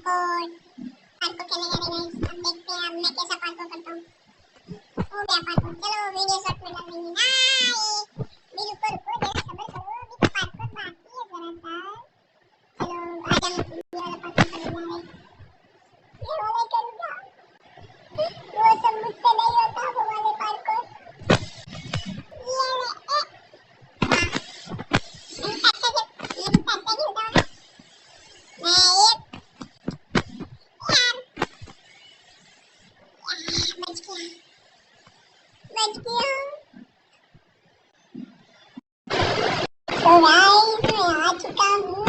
Parkour खेलने जा रहे हैं गाइस। अब देखते हैं अब मैं कैसा पार्कोर करता हूँ। हो गया पार्कोर, चलो वीडियो शॉट में डाल देंगे ना। ये रुको रुको जरा सब्र करो, अभी तो पार्कोर बाकी है जरा सा। चलो आज हम ये वाला पार्कोर करने जा रहे हैं। ये वाला करूँगा, वो सब मुझसे नहीं होता वो वाले पार्कोर। ये ले तो गाइस मैं आ चुका हूँ।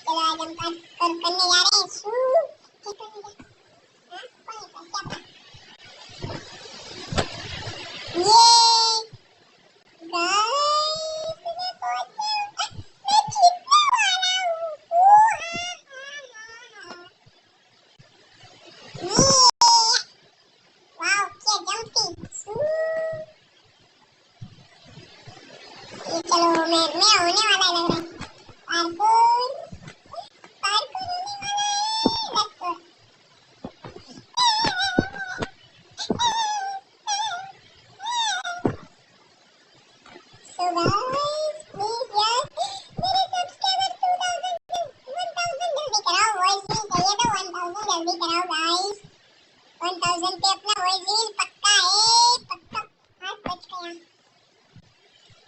चलो आज हम करने जा रहे हैं शू। ये चलो मैं होने वाला लग रहा है पार्कोर। पार्कोर होने वाला है। So guys, please यार मेरे सब्सक्राइबर 2000 जल्दी कराओ। वॉइस रील चाहिए तो 1000 जल्दी कराओ गाइस। 1000 पे अपना वॉइस रील पक्का है, पक्का। हाथ बच गया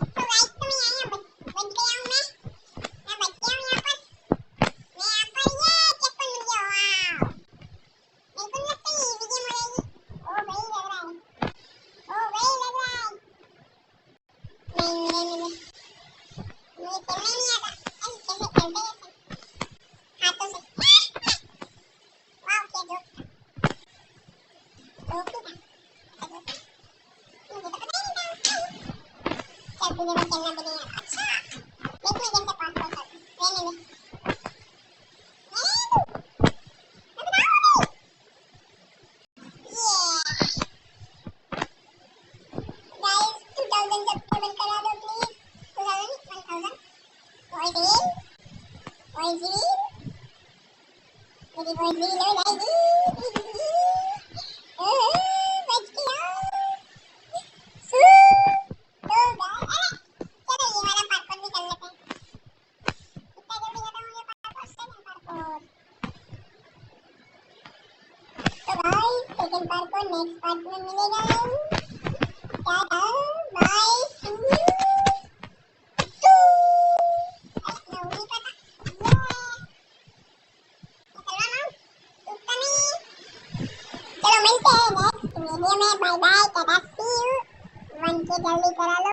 तो गाइस तो मैं यहाँ बच गया हूँ। मैं बच गया हूँ यहाँ पर। मैं यहाँ पर ये चप्पल मिल गया। वाव, मेरे को लगता है ये वीडियो मिलेगी। ओ भाई लग रहा है, ओ भाई लग रहा है। नहीं मुझे खेलना ही नहीं आता। अरे कैसे खेलते हैं हाथों से। वाव क्या जोक था, जोक ही था। मुझे तो पता ही नहीं था। चल तुझे मैं खेलना भी नहीं आता। अच्छा देख मैं कैसे पास कर सकता हूँ। रहने दे मेरी वॉइस रील हो जाएगी। बच गया। तो गाइस चलो ये वाला पार्कोर भी कर लेते हैं। कितना जल्दी खत्म हो गया पार्कोर, सेकंड पार्कोर। तो guys second parkour next part में मिलेगा। Tata bye see you. चलो मिलते हैं नेक्स्ट वीडियो में। Bye bye, tata see you. 1K जल्दी करा लो।